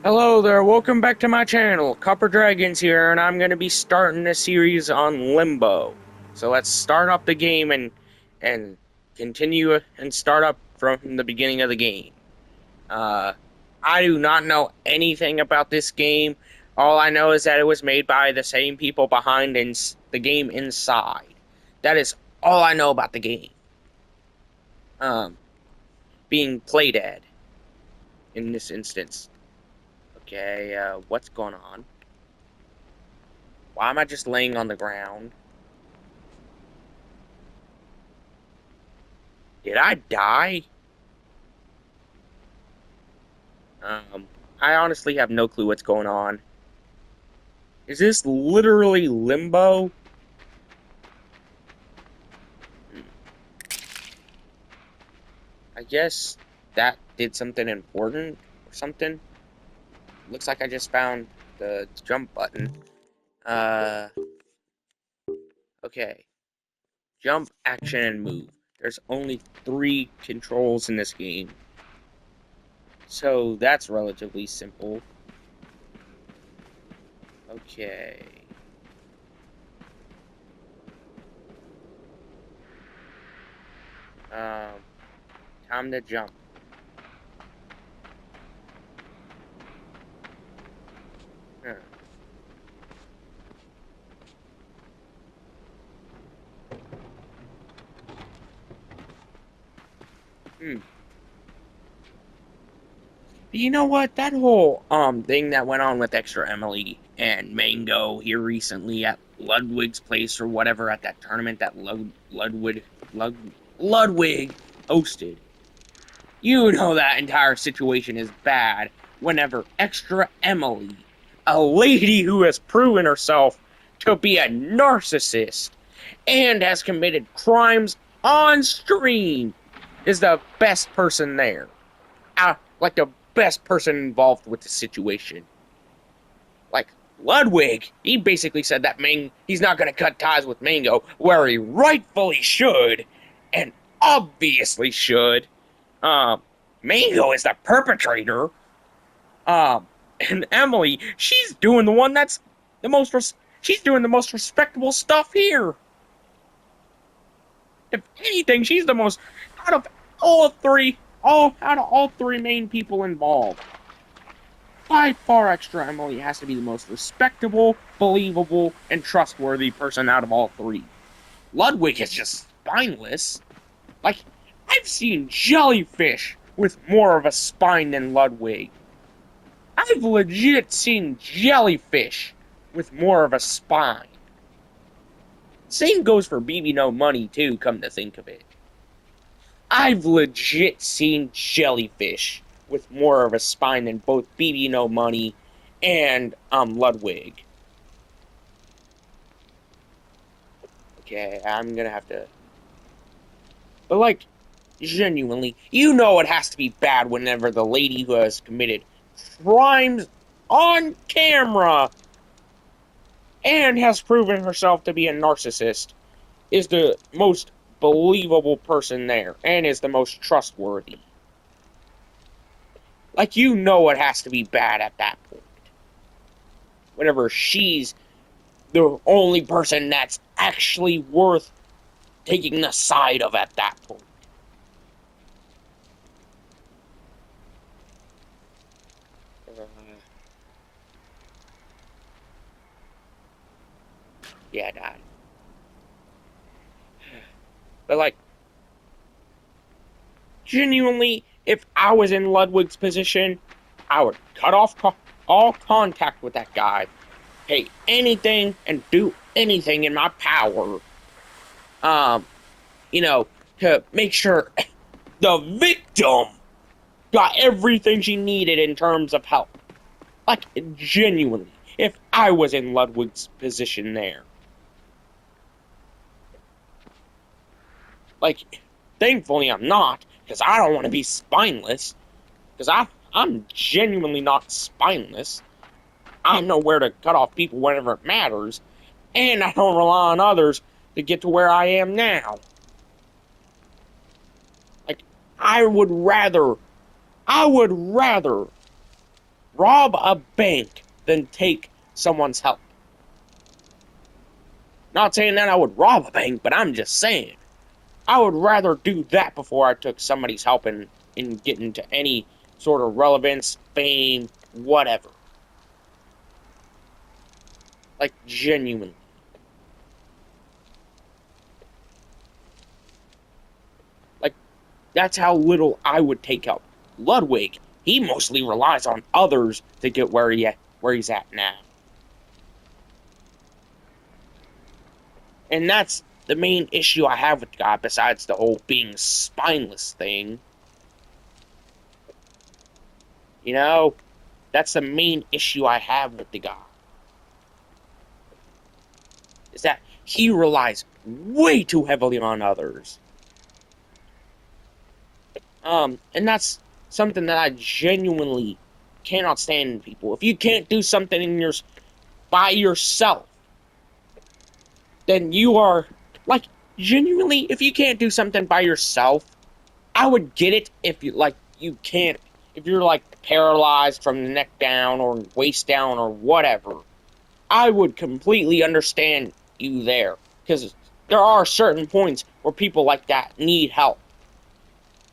Hello there, welcome back to my channel. Copper Dragons here, and I'm going to be starting a series on Limbo. So let's start up the game and continue and start up from the beginning of the game. Uh, I do not know anything about this game. All I know is that it was made by the same people behind the game Inside. That is all I know about the game. Um, Being playdead in this instance. Okay, what's going on? Why am I just laying on the ground? Did I die? Um, I honestly have no clue what's going on. Is this literally limbo? Hmm. I guess that did something important or something. Looks like I just found the jump button. Uh, okay. Jump, action, and move. There's only 3 controls in this game. So that's relatively simple. Okay. Um, Time to jump. Huh. Hmm. You know what? That whole thing that went on with Extra Emily and Mango here recently at Ludwig's place or whatever at that tournament that Ludwig hosted. You know that entire situation is bad whenever Extra Emily, a lady who has proven herself to be a narcissist and has committed crimes on stream, is the best person there. Like the best person involved with the situation. Like Ludwig, he basically said that he's not going to cut ties with Mango, where he rightfully should, and obviously should. Um, Mango is the perpetrator. And Emily, she's doing the one that's the most. She's doing the most respectable stuff here. If anything, she's the most out of all three main people involved. By far, Extra Emily has to be the most respectable, believable, and trustworthy person out of all 3. Ludwig is just spineless. Like, I've seen jellyfish with more of a spine than Ludwig. I've legit seen jellyfish with more of a spine. Same goes for BB No Money, too, come to think of it. I've legit seen jellyfish with more of a spine than both BB No Money and Ludwig. Okay, I'm gonna have to. But like, genuinely, you know it has to be bad whenever the lady who has committed crimes on camera and has proven herself to be a narcissist is the most believable person there and is the most trustworthy. Like, you know it has to be bad at that point. Whenever she's the only person that's actually worth taking the side of at that point. Uh, yeah, I died. But like, genuinely, if I was in Ludwig's position, I would cut off all contact with that guy, pay anything and do anything in my power, um, you know, to make sure the victim got everything she needed in terms of help. Like, genuinely, if I was in Ludwig's position there. Like, thankfully I'm not, because I don't want to be spineless. Because I'm genuinely not spineless. I know where to cut off people whenever it matters, and I don't rely on others to get to where I am now. Like, I would rather rob a bank than take someone's help. Not saying that I would rob a bank, but I'm just saying I would rather do that before I took somebody's help and get into any sort of relevance, fame, whatever. Like, genuinely. Like, that's how little I would take help. Ludwig, he mostly relies on others to get where he's at now. And that's the main issue I have with the guy, besides the whole being spineless thing. You know, that's the main issue I have with the guy. Is that he relies way too heavily on others. And that's something that I genuinely cannot stand in people. If you can't do something by yourself, then you are, like, genuinely, if you can't do something by yourself, I would get it if you can't, if you're, like, paralyzed from the neck down or waist down or whatever. I would completely understand you there, because there are certain points where people like that need help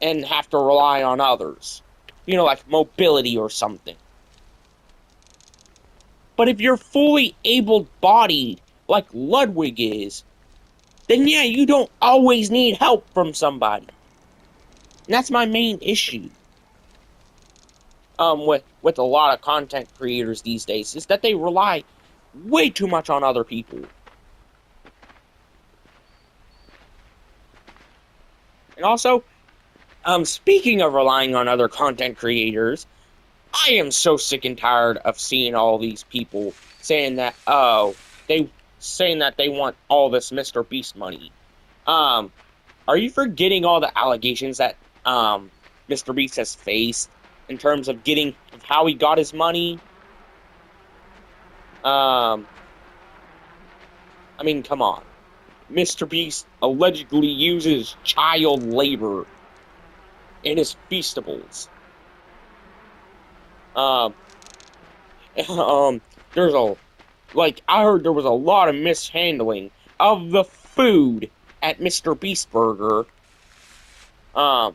and have to rely on others. Like mobility or something. But if you're fully able-bodied, like Ludwig is, then yeah, you don't always need help from somebody. And that's my main issue. With a lot of content creators these days, is that they rely way too much on other people. And also, speaking of relying on other content creators, I am so sick and tired of seeing all these people saying that, they want all this Mr. Beast money. Are you forgetting all the allegations that Mr. Beast has faced in terms of how he got his money? I mean, come on. Mr. Beast allegedly uses child labor in his feastables. Um, there's I heard there was a lot of mishandling of the food at Mr. Beast Burger. I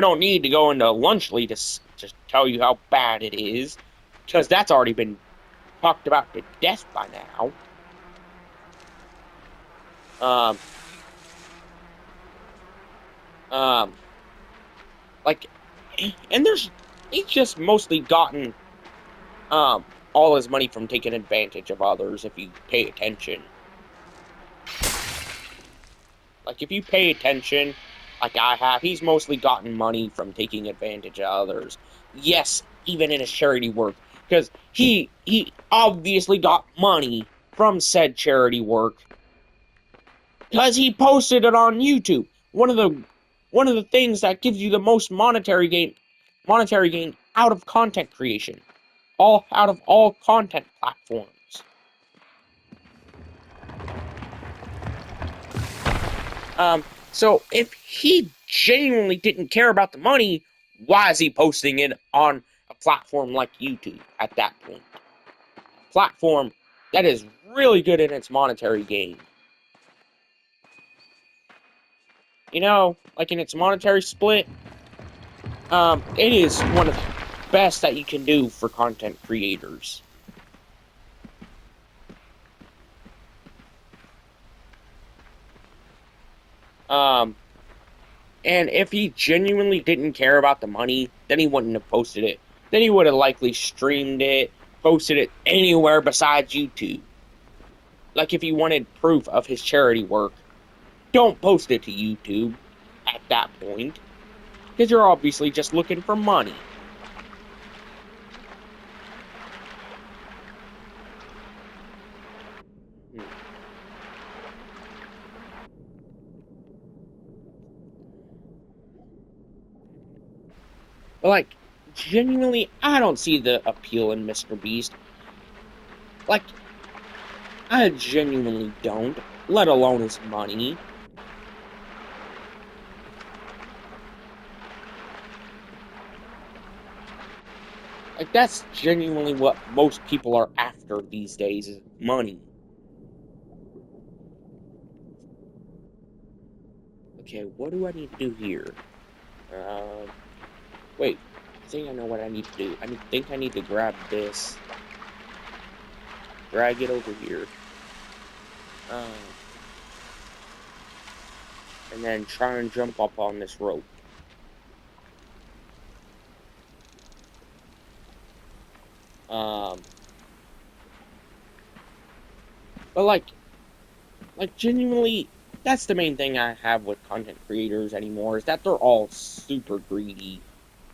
don't need to go into Lunchly to tell you how bad it is, because that's already been talked about to death by now. Um, um, like, and he's just mostly gotten, all his money from taking advantage of others, if you pay attention. Like, if you pay attention, like I have, he's mostly gotten money from taking advantage of others. Yes, even in his charity work, because he obviously got money from said charity work because he posted it on YouTube. One of the things that gives you the most monetary gain out of content creation, out of all content platforms. So if he genuinely didn't care about the money, why is he posting it on a platform like YouTube at that point? A platform that is really good in its monetary gain. Like in its monetary split, it is one of the best that you can do for content creators. And if he genuinely didn't care about the money, then he wouldn't have posted it. Then he would have likely streamed it, posted it anywhere besides YouTube. Like, if he wanted proof of his charity work, don't post it to YouTube at that point, because you're obviously just looking for money. But, like, genuinely, I don't see the appeal in Mr. Beast. Like, I genuinely don't, let alone his money. Like, that's genuinely what most people are after these days, is money. Okay, what do I need to do here? Wait. I think I know what I need to do. Think I need to grab this. Drag it over here. Um, and then try and jump up on this rope. Um, but like genuinely, that's the main thing I have with content creators anymore, is that they're all super greedy.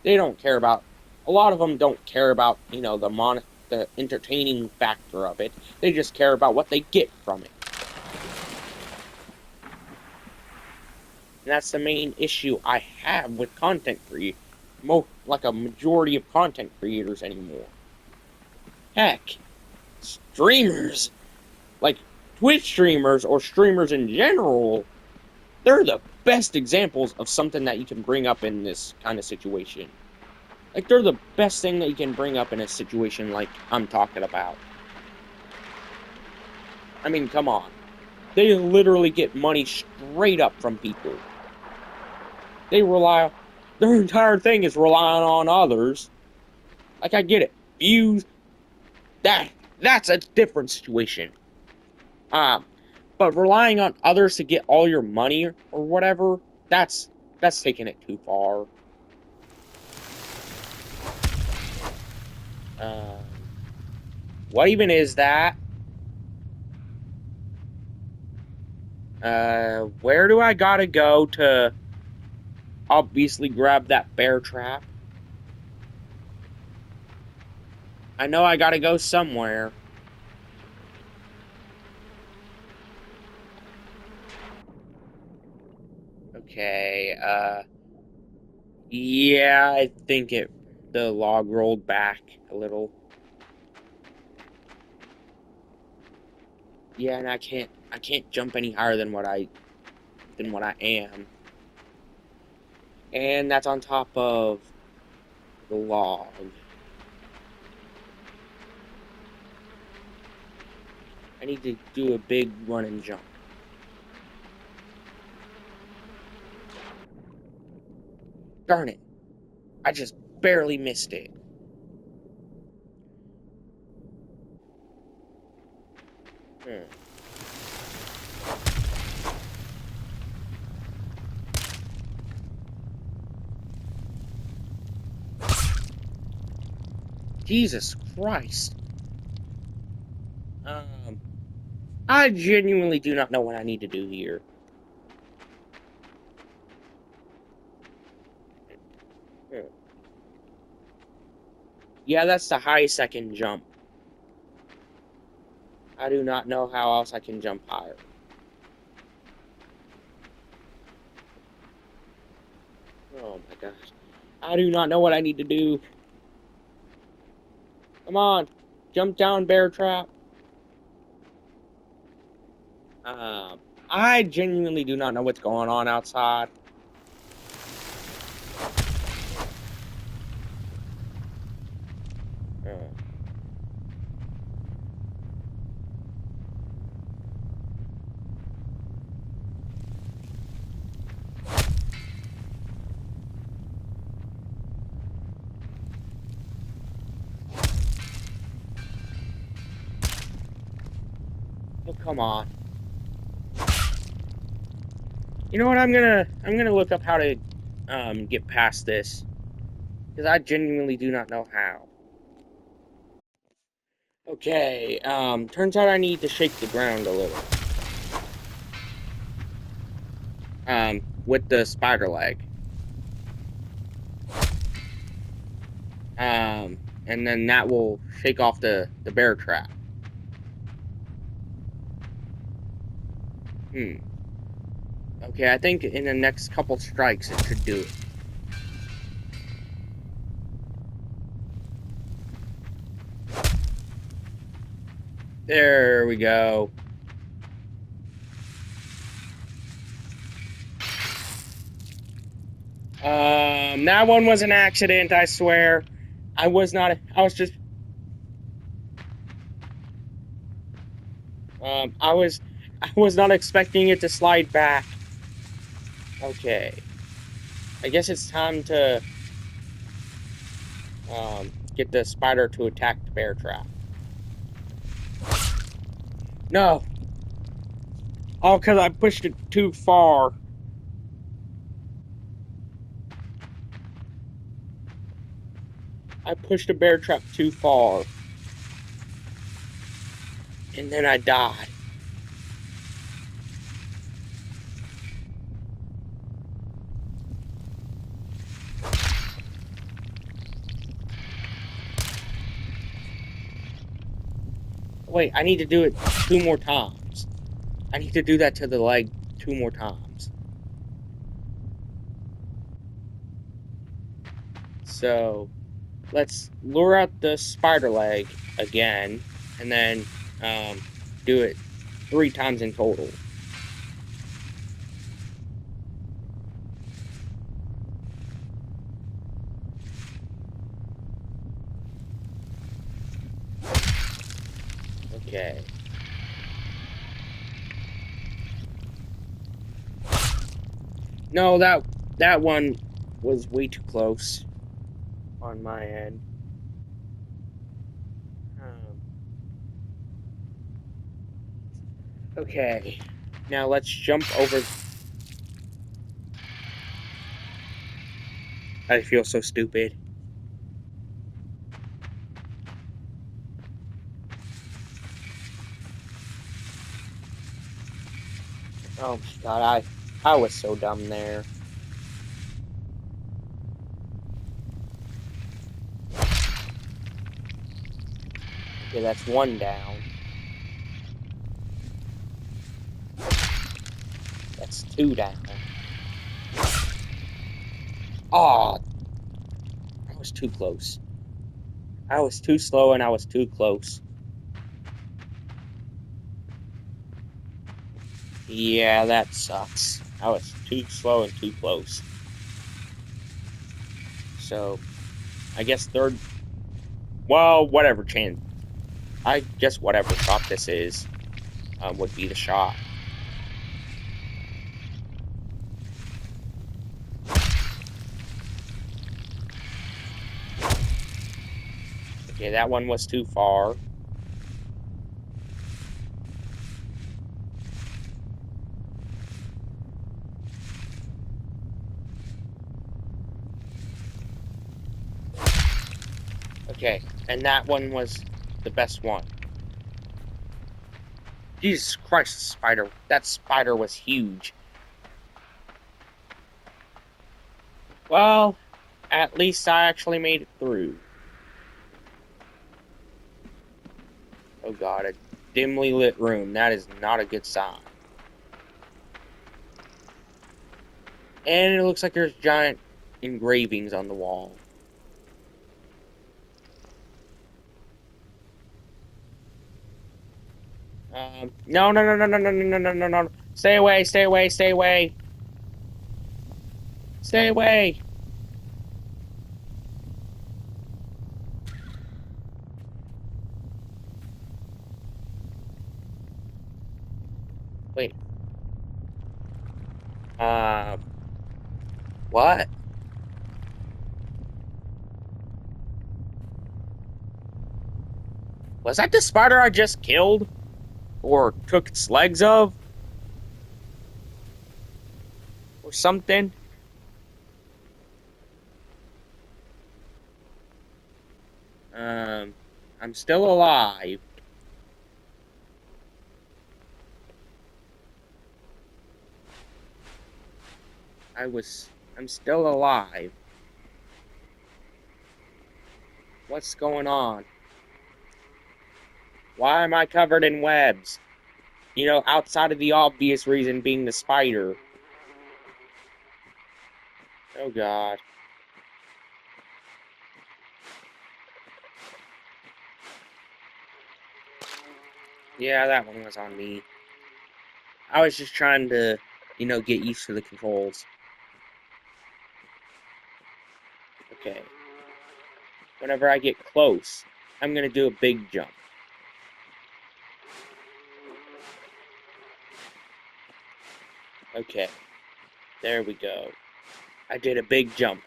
They don't care about, a lot of them don't care about, the entertaining factor of it. They just care about what they get from it. And that's the main issue I have with content creators. Like a majority of content creators anymore. Heck, streamers, like Twitch streamers or streamers in general, they're the best examples of something that you can bring up in this kind of situation. Like, they're the best thing that you can bring up in a situation like I'm talking about. I mean, come on. They literally get money straight up from people. Their entire thing is relying on others. Like, I get it. Views, that's a different situation. But relying on others to get all your money or whatever, that's taking it too far. What even is that? Where do I gotta go to obviously grab that bear trap? I know I gotta go somewhere. Okay, yeah, I think the log rolled back a little. Yeah, and I can't jump any higher than what I am. And that's on top of the log. I need to do a big run and jump. Darn it. I just barely missed it. Hmm. Jesus Christ. I genuinely do not know what I need to do here. Hmm. Yeah, that's the highest I can jump. I do not know how else I can jump higher. Oh my gosh. I do not know what I need to do. Come on. Jump down, bear trap. I genuinely do not know what's going on outside. Uh, oh, come on. You know what? I'm gonna look up how to get past this, because I genuinely do not know how. Okay. Turns out I need to shake the ground a little. With the spider leg. And then that will shake off the bear trap. Okay, I think in the next couple strikes it should do it. There we go. That one was an accident, I swear. I was not. I was just. I was. I was not expecting it to slide back. Okay. I guess it's time to get the spider to attack the bear trap. No. All because I pushed it too far. I pushed the bear trap too far. And then I died. Wait, I need to do it 2 more times. I need to do that to the leg 2 more times. So, let's lure out the spider leg again, and then do it 3 times in total. Okay. No, that one was way too close on my end. Okay. Now let's jump over. I feel so stupid. Oh my god, I was so dumb there. Okay, that's 1 down. That's 2 down. Oh, I was too close. I was too slow and I was too close. Yeah, that sucks. I was too slow and too close. So, I guess third. Well, whatever chance. I guess whatever shot this is would be the shot. Okay, that one was too far. Okay, and that one was the best one. Jesus Christ, spider. That spider was huge. Well, at least I actually made it through. Oh god, a dimly lit room. That is not a good sign. And it looks like there's giant engravings on the wall. No, no, no, no, no, no, no, no, no, no. Stay away, stay away, stay away. Stay away. Wait. Uh, what? Was that the spider I just killed? Or took its legs of? Or something? Um, I'm still alive. I'm still alive. What's going on? Why am I covered in webs? You know, outside of the obvious reason being the spider. Oh god. Yeah, that one was on me. I was just trying to, get used to the controls. Okay. whenever I get close, I'm gonna do a big jump. Okay, there we go. I did a big jump.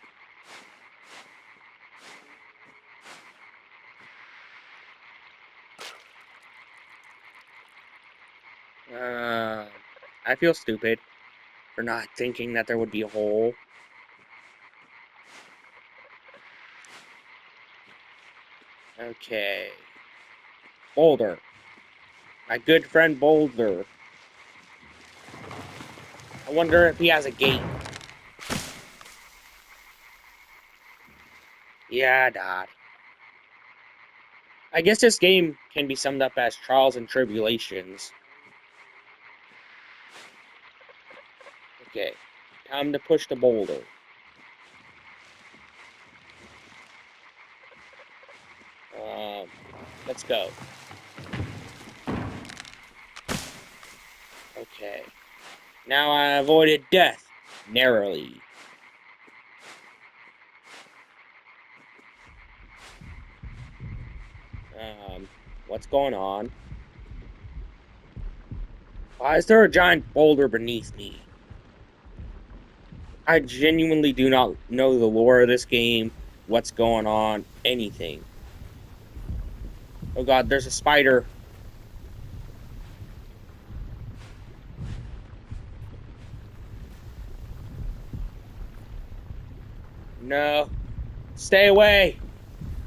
I feel stupid for not thinking that there would be a hole. Okay. Boulder. My good friend Boulder. I wonder if he has a gate. Yeah, Dad. I guess this game can be summed up as trials and tribulations. Okay. Time to push the boulder. Let's go. Okay. Now I avoided death narrowly. What's going on? Why is there a giant boulder beneath me? I genuinely do not know the lore of this game, what's going on, anything. Oh god, there's a spider. No. Stay away.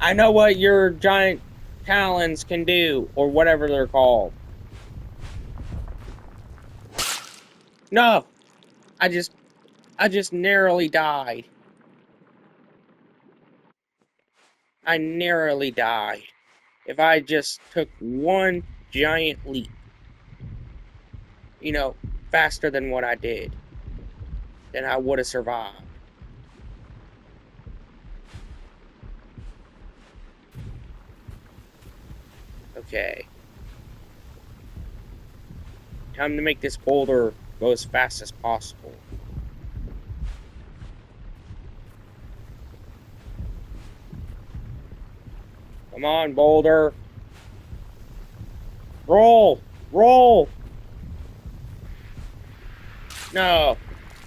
I know what your giant talons can do, or whatever they're called. No! I just narrowly died. I narrowly died. If I just took one giant leap, you know, faster than what I did, then I would have survived. Okay. Time to make this boulder go as fast as possible. Come on, boulder. Roll! Roll! No,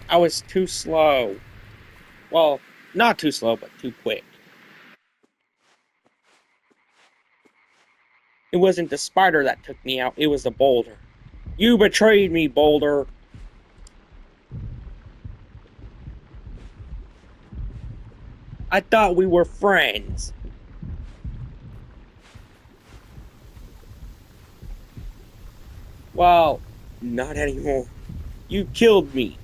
I was too slow. Well, not too slow, but too quick. It wasn't the spider that took me out, it was the boulder. You betrayed me, boulder. I thought we were friends. Well, not anymore. You killed me.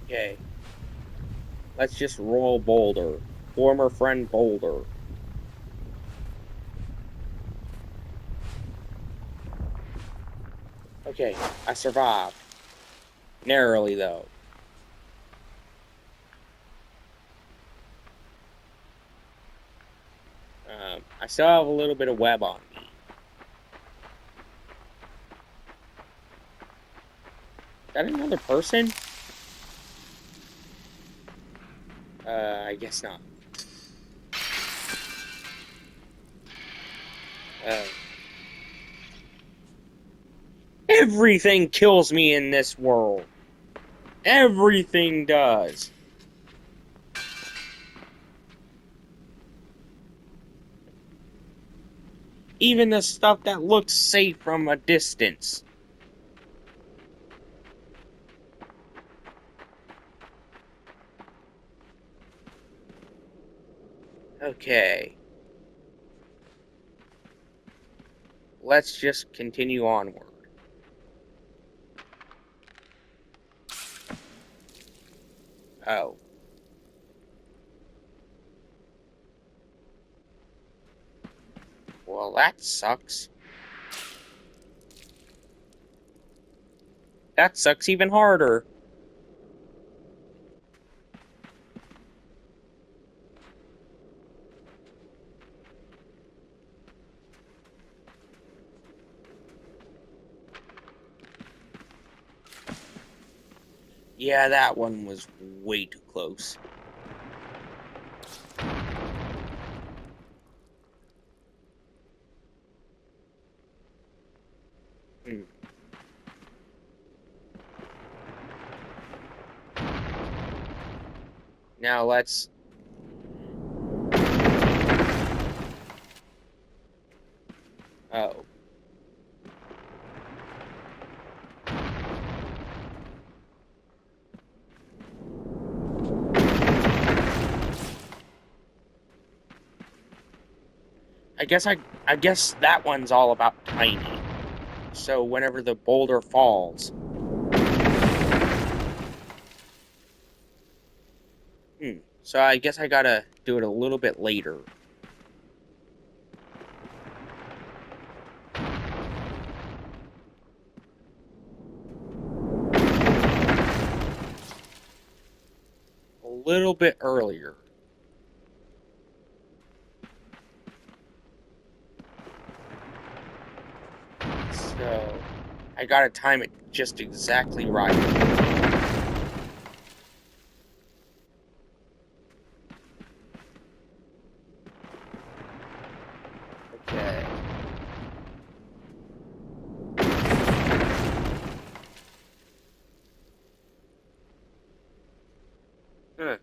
Okay. Let's just roll Boulder. Former friend Boulder. Okay, I survived. Narrowly, though. I still have a little bit of web on me. Is that another person? I guess not. Uh, Everything kills me in this world. Everything does. Even the stuff that looks safe from a distance. Okay. Let's just continue onward. Oh. Well, that sucks. That sucks even harder. Yeah, that one was way too close. Hmm. Now let's... Oh. I guess that one's all about timing. So whenever the boulder falls... So I guess I gotta do it a little bit later. A little bit earlier. So I gotta time it just exactly right. Okay. Huh.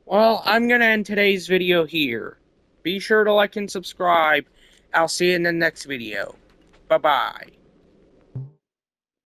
Well, I'm gonna end today's video here. Be sure to like and subscribe. I'll see you in the next video. Bye-bye.